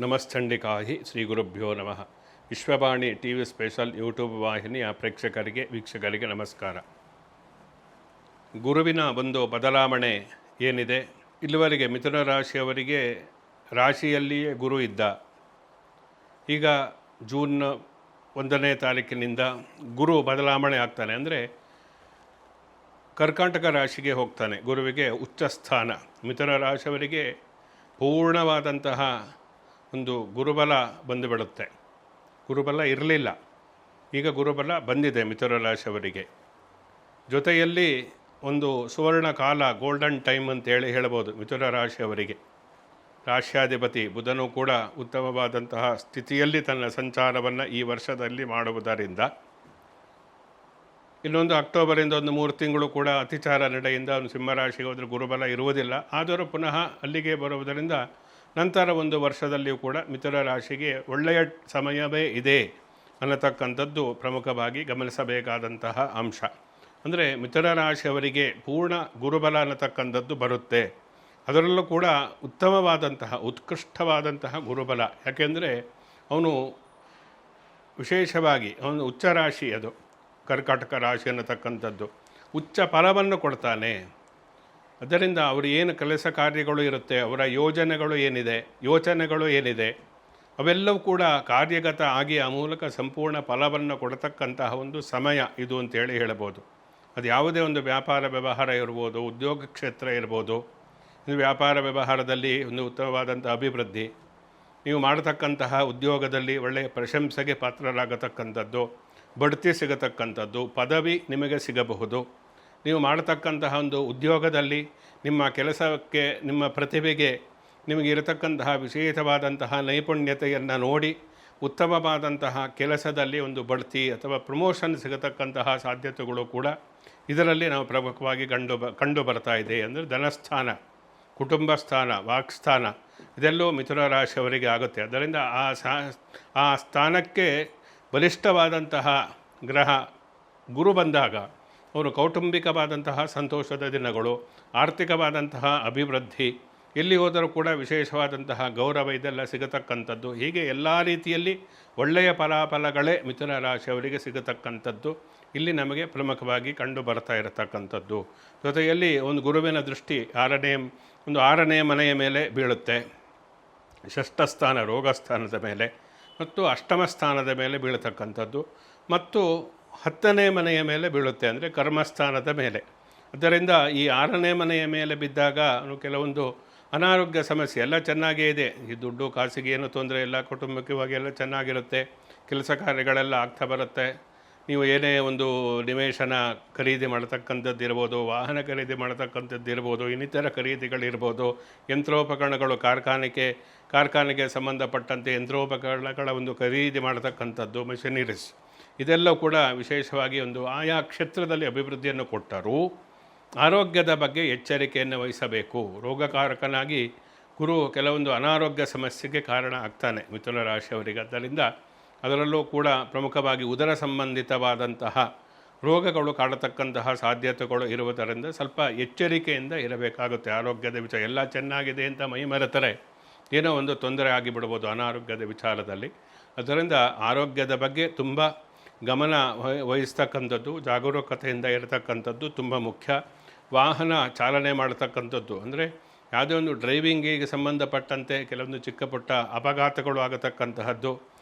ನಮಶ್ಚಂಡಿಕಾಹಿ ಶ್ರೀ ಗುರುಭ್ಯೋ ನಮಃ. Vishwavani TV. Special YouTube ವಾಹಿನಿಯ ಪ್ರೇಕ್ಷಕರಿಗೆ ವೀಕ್ಷಕರಿಗೆ ನಮಸ್ಕಾರ. ಗುರುವಿನ ಒಂದು ಬದಲಾವಣೆ ಏನಿದೆ, ಇಲ್ಲಿವರೆಗೆ ಮಿಥುನ ರಾಶಿಯವರಿಗೆ ರಾಶಿಯಲ್ಲಿಯೇ ಗುರು ಇದ್ದ. ಈಗ ಜೂನ್ 1ನೇ ತಾರೀಕಿನಿಂದ ಗುರು ಬದಲಾವಣೆ ಆಗ್ತಾನೆ. ಅಂದರೆ ಕರ್ಕಾಟಕ ರಾಶಿಗೆ ಹೋಗ್ತಾನೆ. ಗುರುವಿಗೆ ಉಚ್ಚ ಸ್ಥಾನ. ಮಿಥುನ ರಾಶಿಯವರಿಗೆ ಪೂರ್ಣವಾದಂತಹ ಒಂದು ಗುರುಬಲ ಬಂದುಬಿಡುತ್ತೆ. ಗುರುಬಲ ಇರಲಿಲ್ಲ, ಈಗ ಗುರುಬಲ ಬಂದಿದೆ ಮಿಥುನ ರಾಶಿಯವರಿಗೆ. ಜೊತೆಯಲ್ಲಿ ಒಂದು ಸುವರ್ಣ ಕಾಲ, ಗೋಲ್ಡನ್ ಟೈಮ್ ಅಂತೇಳಿ ಹೇಳ್ಬೋದು ಮಿಥುನ ರಾಶಿಯವರಿಗೆ. ರಾಶ್ಯಾಧಿಪತಿ ಬುಧನು ಕೂಡ ಉತ್ತಮವಾದಂತಹ ಸ್ಥಿತಿಯಲ್ಲಿ ತನ್ನ ಸಂಚಾರವನ್ನು ಈ ವರ್ಷದಲ್ಲಿ ಮಾಡುವುದರಿಂದ ಇನ್ನೊಂದು ಅಕ್ಟೋಬರಿಂದ ಒಂದು 3 ತಿಂಗಳು ಕೂಡ ಅತಿಚಾರ ನಡೆಯಿಂದ ಒಂದು ಸಿಂಹರಾಶಿಗೆ ಹೋದರೆ ಗುರುಬಲ ಇರುವುದಿಲ್ಲ. ಆದರೂ ಪುನಃ ಅಲ್ಲಿಗೆ ಬರುವುದರಿಂದ ನಂತರ ಒಂದು ವರ್ಷದಲ್ಲಿಯೂ ಕೂಡ ಮಿಥುನ ರಾಶಿಗೆ ಒಳ್ಳೆಯ ಸಮಯವೇ ಇದೆ ಅನ್ನತಕ್ಕಂಥದ್ದು ಪ್ರಮುಖವಾಗಿ ಗಮನಿಸಬೇಕಾದಂತಹ ಅಂಶ. ಅಂದರೆ ಮಿಥುನ ರಾಶಿಯವರಿಗೆ ಪೂರ್ಣ ಗುರುಬಲ ಅನ್ನತಕ್ಕಂಥದ್ದು ಬರುತ್ತೆ. ಅದರಲ್ಲೂ ಕೂಡ ಉತ್ತಮವಾದಂತಹ ಉತ್ಕೃಷ್ಟವಾದಂತಹ ಗುರುಬಲ. ಯಾಕೆಂದರೆ ಅವನು ವಿಶೇಷವಾಗಿ ಅವನು ಉಚ್ಚ ರಾಶಿ, ಅದು ಕರ್ಕಾಟಕ ರಾಶಿ ಅನ್ನತಕ್ಕಂಥದ್ದು ಉಚ್ಚ ಫಲವನ್ನು ಕೊಡ್ತಾನೆ. ಅದರಿಂದ ಅವರು ಏನು ಕೆಲಸ ಕಾರ್ಯಗಳು ಇರುತ್ತೆ, ಅವರ ಯೋಚನೆಗಳು ಏನಿದೆ ಅವೆಲ್ಲವೂ ಕೂಡ ಕಾರ್ಯಗತ ಆಗಿ ಆ ಮೂಲಕ ಸಂಪೂರ್ಣ ಫಲವನ್ನು ಕೊಡತಕ್ಕಂತಹ ಒಂದು ಸಮಯ ಇದು ಅಂತೇಳಿ ಹೇಳ್ಬೋದು. ಅದು ಯಾವುದೇ ಒಂದು ವ್ಯಾಪಾರ ವ್ಯವಹಾರ ಇರ್ಬೋದು, ಉದ್ಯೋಗ ಕ್ಷೇತ್ರ ಇರ್ಬೋದು. ಇದು ವ್ಯಾಪಾರ ವ್ಯವಹಾರದಲ್ಲಿ ಒಂದು ಉತ್ತಮವಾದಂಥ ಅಭಿವೃದ್ಧಿ, ನೀವು ಮಾಡತಕ್ಕಂತಹ ಉದ್ಯೋಗದಲ್ಲಿ ಒಳ್ಳೆಯ ಪ್ರಶಂಸೆಗೆ ಪಾತ್ರರಾಗತಕ್ಕಂಥದ್ದು, ಬಡ್ತಿ ಸಿಗತಕ್ಕಂಥದ್ದು, ಪದವಿ ನಿಮಗೆ ಸಿಗಬಹುದು. ನೀವು ಮಾಡತಕ್ಕಂತಹ ಒಂದು ಉದ್ಯೋಗದಲ್ಲಿ ನಿಮ್ಮ ಕೆಲಸಕ್ಕೆ, ನಿಮ್ಮ ಪ್ರತಿಭೆಗೆ ನಿಮಗೆ ಇರತಕ್ಕಂತಹ ವಿಶೇಷವಾದಂತಹ ನೈಪುಣ್ಯತೆಯನ್ನು ನೋಡಿ ಉತ್ತಮವಾದಂತಹ ಕೆಲಸದಲ್ಲಿ ಒಂದು ಬಡ್ತಿ ಅಥವಾ ಪ್ರಮೋಷನ್ ಸಿಗತಕ್ಕಂತಹ ಸಾಧ್ಯತೆಗಳು ಕೂಡ ಇದರಲ್ಲಿ ನಾವು ಪ್ರಮುಖವಾಗಿ ಕಂಡು ಬರ್ತಾ ಇದೆ. ಅಂದರೆ ಧನಸ್ಥಾನ, ಕುಟುಂಬ ಸ್ಥಾನ, ವಾಕ್ಸ್ಥಾನ ಇದೆಲ್ಲೂ ಮಿಥುನ ರಾಶಿಯವರಿಗೆ ಆಗುತ್ತೆ. ಅದರಿಂದ ಆ ಸ್ಥಾನಕ್ಕೆ ಬಲಿಷ್ಠವಾದಂತಹ ಗ್ರಹ ಗುರು ಬಂದಾಗ ಅವರು ಕೌಟುಂಬಿಕವಾದಂತಹ ಸಂತೋಷದ ದಿನಗಳು, ಆರ್ಥಿಕವಾದಂತಹ ಅಭಿವೃದ್ಧಿ, ಎಲ್ಲಿ ಹೋದರೂ ಕೂಡ ವಿಶೇಷವಾದಂತಹ ಗೌರವ ಇದೆಲ್ಲ ಸಿಗತಕ್ಕಂಥದ್ದು. ಹೀಗೆ ಎಲ್ಲ ರೀತಿಯಲ್ಲಿ ಒಳ್ಳೆಯ ಫಲಾಫಲಗಳೇ ಮಿಥುನ ರಾಶಿಯವರಿಗೆ ಸಿಗತಕ್ಕಂಥದ್ದು ಇಲ್ಲಿ ನಮಗೆ ಪ್ರಮುಖವಾಗಿ ಕಂಡು ಬರ್ತಾ ಇರತಕ್ಕಂಥದ್ದು. ಜೊತೆಯಲ್ಲಿ ಒಂದು ಗುರುವಿನ ದೃಷ್ಟಿ 6ನೇ ಮನೆಯ ಮೇಲೆ ಬೀಳುತ್ತೆ. ಷಷ್ಠಸ್ಥಾನ ರೋಗಸ್ಥಾನದ ಮೇಲೆ ಮತ್ತು ಅಷ್ಟಮ ಸ್ಥಾನದ ಮೇಲೆ ಬೀಳತಕ್ಕಂಥದ್ದು ಮತ್ತು 10ನೇ ಮನೆಯ ಮೇಲೆ ಬೀಳುತ್ತೆ, ಅಂದರೆ ಕರ್ಮಸ್ಥಾನದ ಮೇಲೆ. ಅದರಿಂದ ಈ 6ನೇ ಮನೆಯ ಮೇಲೆ ಬಿದ್ದಾಗ ಕೆಲವೊಂದು ಅನಾರೋಗ್ಯ ಸಮಸ್ಯೆ ಎಲ್ಲ ಚೆನ್ನಾಗೇ ಇದೆ. ಈ ದುಡ್ಡು ಕಾಸಿಗೆ ಏನೂ ತೊಂದರೆ ಇಲ್ಲ, ಕುಟುಂಬಕವಾಗಿ ಎಲ್ಲ ಚೆನ್ನಾಗಿರುತ್ತೆ, ಕೆಲಸ ಕಾರ್ಯಗಳೆಲ್ಲ ಆಗ್ತಾ ಬರುತ್ತೆ. ನೀವು ಏನೇ ಒಂದು ನಿವೇಶನ ಖರೀದಿ ಮಾಡತಕ್ಕಂಥದ್ದು ಇರ್ಬೋದು, ವಾಹನ ಖರೀದಿ ಮಾಡತಕ್ಕಂಥದ್ದು ಇರ್ಬೋದು, ಇನ್ನಿತರ ಖರೀದಿಗಳಿರ್ಬೋದು, ಯಂತ್ರೋಪಕರಣಗಳು ಕಾರ್ಖಾನೆಗೆ ಸಂಬಂಧಪಟ್ಟಂತೆ ಯಂತ್ರೋಪಕರಣಗಳ ಒಂದು ಖರೀದಿ ಮಾಡತಕ್ಕಂಥದ್ದು, ಮೆಷಿನರೀಸ್ ಇದೆಲ್ಲ ಕೂಡ ವಿಶೇಷವಾಗಿ ಒಂದು ಆಯಾ ಕ್ಷೇತ್ರದಲ್ಲಿ ಅಭಿವೃದ್ಧಿಯನ್ನು ಕೊಟ್ಟರೂ ಆರೋಗ್ಯದ ಬಗ್ಗೆ ಎಚ್ಚರಿಕೆಯನ್ನು ವಹಿಸಬೇಕು. ರೋಗಕಾರಕನಾಗಿ ಗುರು ಕೆಲವೊಂದು ಅನಾರೋಗ್ಯ ಸಮಸ್ಯೆಗೆ ಕಾರಣ ಆಗ್ತಾನೆ ಮಿಥುನ ರಾಶಿಯವರಿಗೆ. ಆದ್ದರಿಂದ ಅದರಲ್ಲೂ ಕೂಡ ಪ್ರಮುಖವಾಗಿ ಉದರ ಸಂಬಂಧಿತವಾದಂತಹ ರೋಗಗಳು ಕಾಡತಕ್ಕಂತಹ ಸಾಧ್ಯತೆಗಳು ಇರುವುದರಿಂದ ಸ್ವಲ್ಪ ಎಚ್ಚರಿಕೆಯಿಂದ ಇರಬೇಕಾಗುತ್ತೆ. ಆರೋಗ್ಯದ ವಿಚಾರ ಎಲ್ಲ ಚೆನ್ನಾಗಿದೆ ಅಂತ ಮೈ ಮರೆತರೆ ಏನೋ ಒಂದು ತೊಂದರೆ ಆಗಿಬಿಡ್ಬೋದು ಅನಾರೋಗ್ಯದ ವಿಚಾರದಲ್ಲಿ. ಅದರಿಂದ ಆರೋಗ್ಯದ ಬಗ್ಗೆ ತುಂಬ ಗಮನ ವಹಿಸ್ತಕ್ಕಂಥದ್ದು, ಜಾಗರೂಕತೆಯಿಂದ ಇರತಕ್ಕಂಥದ್ದು ತುಂಬ ಮುಖ್ಯ. ವಾಹನ ಚಾಲನೆ ಮಾಡತಕ್ಕಂಥದ್ದು, ಅಂದರೆ ಯಾವುದೇ ಒಂದು ಡ್ರೈವಿಂಗಿಗೆ ಸಂಬಂಧಪಟ್ಟಂತೆ ಕೆಲವೊಂದು ಚಿಕ್ಕ ಪುಟ್ಟ ಅಪಘಾತಗಳು ಆಗತಕ್ಕಂತಹದ್ದು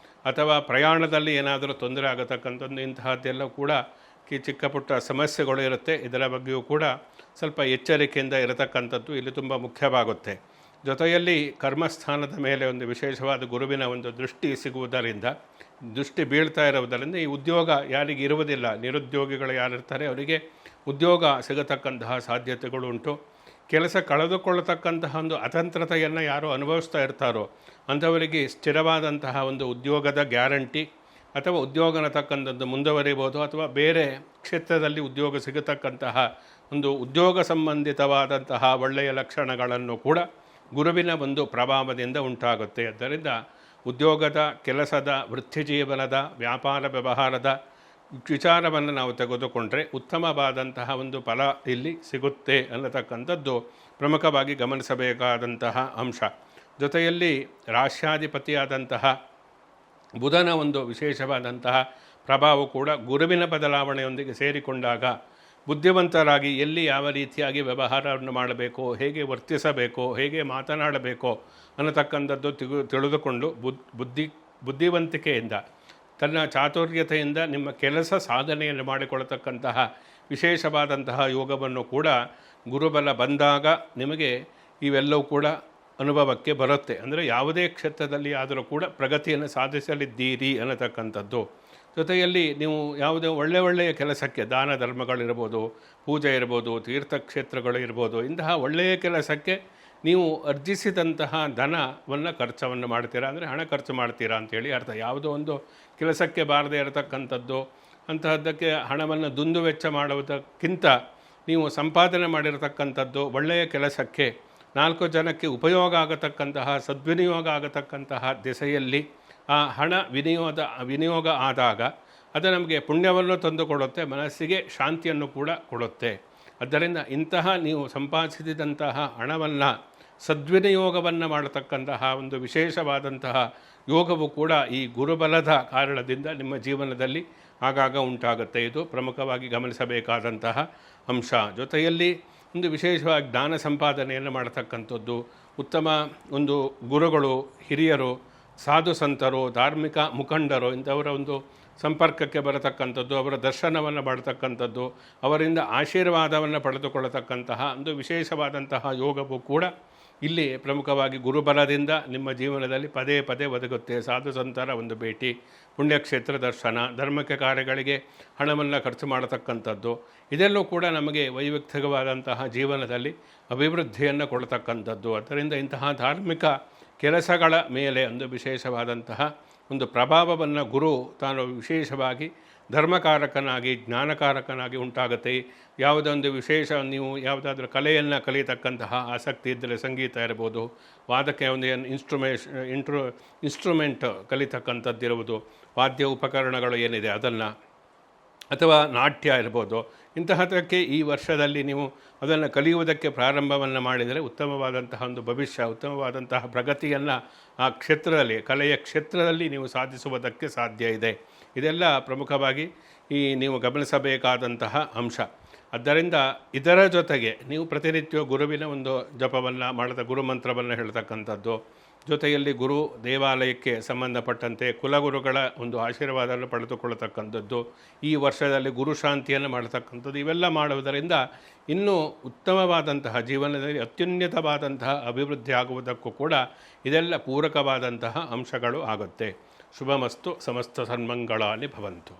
ಅಥವಾ ಪ್ರಯಾಣದಲ್ಲಿ ಏನಾದರೂ ತೊಂದರೆ ಆಗತಕ್ಕಂಥದ್ದು, ಇಂತಹದ್ದೆಲ್ಲ ಕೂಡ ಚಿಕ್ಕ ಪುಟ್ಟ ಸಮಸ್ಯೆಗಳು ಇರುತ್ತೆ. ಇದರ ಬಗ್ಗೆಯೂ ಕೂಡ ಸ್ವಲ್ಪ ಎಚ್ಚರಿಕೆಯಿಂದ ಇರತಕ್ಕಂಥದ್ದು ಇಲ್ಲಿ ತುಂಬ ಮುಖ್ಯವಾಗುತ್ತೆ. ಜೊತೆಯಲ್ಲಿ ಕರ್ಮಸ್ಥಾನದ ಮೇಲೆ ಒಂದು ವಿಶೇಷವಾದ ಗುರುವಿನ ಒಂದು ದೃಷ್ಟಿ ಸಿಗುವುದರಿಂದ, ದೃಷ್ಟಿ ಬೀಳ್ತಾ ಇರುವುದರಿಂದ ಈ ಉದ್ಯೋಗ ಯಾರಿಗೆ ಇರುವುದಿಲ್ಲ, ನಿರುದ್ಯೋಗಿಗಳು ಯಾರಿರ್ತಾರೆ ಅವರಿಗೆ ಉದ್ಯೋಗ ಸಿಗತಕ್ಕಂತಹ ಸಾಧ್ಯತೆಗಳು ಉಂಟು. ಕೆಲಸ ಕಳೆದುಕೊಳ್ಳತಕ್ಕಂತಹ ಒಂದು ಅತಂತ್ರತೆಯನ್ನು ಯಾರು ಅನುಭವಿಸ್ತಾ ಇರ್ತಾರೋ ಅಂಥವರಿಗೆ ಸ್ಥಿರವಾದಂತಹ ಒಂದು ಉದ್ಯೋಗದ ಗ್ಯಾರಂಟಿ ಅಥವಾ ಉದ್ಯೋಗ ಅನ್ನತಕ್ಕಂಥದ್ದು ಮುಂದುವರಿಬೋದು, ಅಥವಾ ಬೇರೆ ಕ್ಷೇತ್ರದಲ್ಲಿ ಉದ್ಯೋಗ ಸಿಗತಕ್ಕಂತಹ ಒಂದು ಉದ್ಯೋಗ ಸಂಬಂಧಿತವಾದಂತಹ ಒಳ್ಳೆಯ ಲಕ್ಷಣಗಳನ್ನು ಕೂಡ ಗುರುವಿನ ಒಂದು ಪ್ರಭಾವದಿಂದ ಉಂಟಾಗುತ್ತೆ. ಆದ್ದರಿಂದ ಉದ್ಯೋಗದ, ಕೆಲಸದ, ವೃತ್ತಿ ಜೀವನದ, ವ್ಯಾಪಾರ ವ್ಯವಹಾರದ ವಿಚಾರವನ್ನು ನಾವು ತೆಗೆದುಕೊಂಡ್ರೆ ಉತ್ತಮವಾದಂತಹ ಒಂದು ಫಲ ಇಲ್ಲಿ ಸಿಗುತ್ತೆ ಅನ್ನತಕ್ಕಂಥದ್ದು ಪ್ರಮುಖವಾಗಿ ಗಮನಿಸಬೇಕಾದಂತಹ ಅಂಶ. ಜೊತೆಯಲ್ಲಿ ರಾಶ್ಯಾಧಿಪತಿಯಾದಂತಹ ಬುಧನ ಒಂದು ವಿಶೇಷವಾದಂತಹ ಪ್ರಭಾವ ಕೂಡ ಗುರುವಿನ ಬದಲಾವಣೆಯೊಂದಿಗೆ ಸೇರಿಕೊಂಡಾಗ ಬುದ್ಧಿವಂತರಾಗಿ ಎಲ್ಲಿ ಯಾವ ರೀತಿಯಾಗಿ ವ್ಯವಹಾರವನ್ನು ಮಾಡಬೇಕೋ, ಹೇಗೆ ವರ್ತಿಸಬೇಕೋ, ಹೇಗೆ ಮಾತನಾಡಬೇಕೋ ಅನ್ನತಕ್ಕಂಥದ್ದು ತಿಳಿದುಕೊಂಡು ಬುದ್ಧಿವಂತಿಕೆಯಿಂದ ತನ್ನ ಚಾತುರ್ಯತೆಯಿಂದ ನಿಮ್ಮ ಕೆಲಸ ಸಾಧನೆಯನ್ನು ಮಾಡಿಕೊಳ್ಳತಕ್ಕಂತಹ ವಿಶೇಷವಾದಂತಹ ಯೋಗವನ್ನು ಕೂಡ ಗುರುಬಲ ಬಂದಾಗ ನಿಮಗೆ ಇವೆಲ್ಲವೂ ಕೂಡ ಅನುಭವಕ್ಕೆ ಬರುತ್ತೆ. ಅಂದರೆ ಯಾವುದೇ ಕ್ಷೇತ್ರದಲ್ಲಿ ಆದರೂ ಕೂಡ ಪ್ರಗತಿಯನ್ನು ಸಾಧಿಸಲಿದ್ದೀರಿ ಅನ್ನತಕ್ಕಂಥದ್ದು. ಜೊತೆಯಲ್ಲಿ ನೀವು ಯಾವುದೇ ಒಳ್ಳೆಯ ಕೆಲಸಕ್ಕೆ ದಾನ ಧರ್ಮಗಳಿರ್ಬೋದು, ಪೂಜೆ ಇರ್ಬೋದು, ತೀರ್ಥಕ್ಷೇತ್ರಗಳು ಇರ್ಬೋದು, ಇಂತಹ ಒಳ್ಳೆಯ ಕೆಲಸಕ್ಕೆ ನೀವು ಅರ್ಜಿಸಿದಂತಹ ಧನವನ್ನು ಖರ್ಚವನ್ನು ಮಾಡ್ತೀರಾ, ಅಂದರೆ ಹಣ ಖರ್ಚು ಮಾಡ್ತೀರಾ ಅಂಥೇಳಿ ಅರ್ಥ. ಯಾವುದೋ ಒಂದು ಕೆಲಸಕ್ಕೆ ಬಾರದೇ ಇರತಕ್ಕಂಥದ್ದು ಅಂತಹದ್ದಕ್ಕೆ ಹಣವನ್ನು ದುಂದು ವೆಚ್ಚ ಮಾಡುವುದಕ್ಕಿಂತ ನೀವು ಸಂಪಾದನೆ ಮಾಡಿರತಕ್ಕಂಥದ್ದು ಒಳ್ಳೆಯ ಕೆಲಸಕ್ಕೆ 4 ಜನಕ್ಕೆ ಉಪಯೋಗ ಆಗತಕ್ಕಂತಹ ಸದ್ವಿನಿಯೋಗ ಆಗತಕ್ಕಂತಹ ದಿಸೆಯಲ್ಲಿ ಆ ಹಣ ವಿನಿಯೋಗ ಆದಾಗ ಅದು ನಮಗೆ ಪುಣ್ಯವನ್ನು ತಂದುಕೊಡುತ್ತೆ, ಮನಸ್ಸಿಗೆ ಶಾಂತಿಯನ್ನು ಕೂಡ ಕೊಡುತ್ತೆ. ಆದ್ದರಿಂದ ಇಂತಹ ನೀವು ಸಂಪಾದಿಸಿದಂತಹ ಹಣವನ್ನು ಸದ್ವಿನಿಯೋಗವನ್ನು ಮಾಡತಕ್ಕಂತಹ ಒಂದು ವಿಶೇಷವಾದಂತಹ ಯೋಗವು ಕೂಡ ಈ ಗುರುಬಲದ ಕಾರಣದಿಂದ ನಿಮ್ಮ ಜೀವನದಲ್ಲಿ ಆಗಾಗ ಉಂಟಾಗುತ್ತೆ. ಇದು ಪ್ರಮುಖವಾಗಿ ಗಮನಿಸಬೇಕಾದಂತಹ ಅಂಶ. ಜೊತೆಯಲ್ಲಿ ಒಂದು ವಿಶೇಷವಾಗಿ ಜ್ಞಾನ ಸಂಪಾದನೆಯನ್ನು ಮಾಡತಕ್ಕಂಥದ್ದು, ಉತ್ತಮ ಒಂದು ಗುರುಗಳು, ಹಿರಿಯರು, ಸಾಧು ಸಂತರು, ಧಾರ್ಮಿಕ ಮುಖಂಡರು ಇಂಥವರ ಒಂದು ಸಂಪರ್ಕಕ್ಕೆ ಬರತಕ್ಕಂಥದ್ದು, ಅವರ ದರ್ಶನವನ್ನು ಮಾಡತಕ್ಕಂಥದ್ದು, ಅವರಿಂದ ಆಶೀರ್ವಾದವನ್ನು ಪಡೆದುಕೊಳ್ಳತಕ್ಕಂತಹ ಒಂದು ವಿಶೇಷವಾದಂತಹ ಯೋಗವು ಕೂಡ ಇಲ್ಲಿ ಪ್ರಮುಖವಾಗಿ ಗುರುಬಲದಿಂದ ನಿಮ್ಮ ಜೀವನದಲ್ಲಿ ಪದೇ ಪದೇ ಒದಗುತ್ತೆ. ಸಾಧು ಸಂತರ ಒಂದು ಭೇಟಿ, ಪುಣ್ಯಕ್ಷೇತ್ರ ದರ್ಶನ, ಧಾರ್ಮಿಕ ಕಾರ್ಯಗಳಿಗೆ ಹಣವನ್ನು ಖರ್ಚು ಮಾಡತಕ್ಕಂಥದ್ದು, ಇದೆಲ್ಲೂ ಕೂಡ ನಮಗೆ ವೈಯಕ್ತಿಕವಾದಂತಹ ಜೀವನದಲ್ಲಿ ಅಭಿವೃದ್ಧಿಯನ್ನು ಕೊಡತಕ್ಕಂಥದ್ದು. ಅದರಿಂದ ಇಂತಹ ಧಾರ್ಮಿಕ ಕೆಲಸಗಳ ಮೇಲೆ ಒಂದು ವಿಶೇಷವಾದಂತಹ ಒಂದು ಪ್ರಭಾವವನ್ನು ಗುರು ತಾನು ವಿಶೇಷವಾಗಿ ಧರ್ಮಕಾರಕನಾಗಿ ಜ್ಞಾನಕಾರಕನಾಗಿ ಉಂಟಾಗುತ್ತೆ. ಯಾವುದೊಂದು ವಿಶೇಷ ನೀವು ಯಾವುದಾದ್ರೂ ಕಲೆಯನ್ನು ಕಲಿಯತಕ್ಕಂತಹ ಆಸಕ್ತಿ ಇದ್ದರೆ, ಸಂಗೀತ ಇರ್ಬೋದು, ವಾದಕ್ಕೆ ಒಂದು ಇನ್ಸ್ಟ್ರೂಮೆಂಟ್ ಕಲಿತಕ್ಕಂಥದ್ದಿರುವುದು, ವಾದ್ಯ ಉಪಕರಣಗಳು ಏನಿದೆ ಅದನ್ನು, ಅಥವಾ ನಾಟ್ಯ ಇರ್ಬೋದು, ಇಂತಹದಕ್ಕೆ ಈ ವರ್ಷದಲ್ಲಿ ನೀವು ಅದನ್ನು ಕಲಿಯುವುದಕ್ಕೆ ಪ್ರಾರಂಭವನ್ನು ಮಾಡಿದರೆ ಉತ್ತಮವಾದಂತಹ ಒಂದು ಭವಿಷ್ಯ, ಉತ್ತಮವಾದಂತಹ ಪ್ರಗತಿಯನ್ನು ಆ ಕ್ಷೇತ್ರದಲ್ಲಿ, ಕಲೆಯ ಕ್ಷೇತ್ರದಲ್ಲಿ ನೀವು ಸಾಧಿಸುವುದಕ್ಕೆ ಸಾಧ್ಯ ಇದೆ. ಇದೆಲ್ಲ ಪ್ರಮುಖವಾಗಿ ನೀವು ಗಮನಿಸಬೇಕಾದಂತಹ ಅಂಶ. ಆದ್ದರಿಂದ ಇದರ ಜೊತೆಗೆ ನೀವು ಪ್ರತಿನಿತ್ಯ ಗುರುವಿನ ಒಂದು ಜಪವನ್ನು ಮಾಡದ ಗುರುಮಂತ್ರವನ್ನು ಹೇಳ್ತಕ್ಕಂಥದ್ದು, ಜೊತೆಯಲ್ಲಿ ಗುರು ದೇವಾಲಯಕ್ಕೆ ಸಂಬಂಧಪಟ್ಟಂತೆ ಕುಲಗುರುಗಳ ಒಂದು ಆಶೀರ್ವಾದವನ್ನು ಪಡೆದುಕೊಳ್ಳತಕ್ಕಂಥದ್ದು, ಈ ವರ್ಷದಲ್ಲಿ ಗುರು ಶಾಂತಿಯನ್ನು ಮಾಡತಕ್ಕಂಥದ್ದು, ಇವೆಲ್ಲ ಮಾಡುವುದರಿಂದ ಇನ್ನೂ ಉತ್ತಮವಾದಂತಹ ಜೀವನದಲ್ಲಿ ಅತ್ಯುನ್ನತವಾದಂತಹ ಅಭಿವೃದ್ಧಿ ಆಗುವುದಕ್ಕೂ ಕೂಡ ಇದೆಲ್ಲ ಪೂರಕವಾದಂತಹ ಅಂಶಗಳು ಆಗುತ್ತೆ. ಶುಭಮಸ್ತು. ಸಮಸ್ತ ಸನ್ಮಂಗಳಾನಿ ಭವಂತು.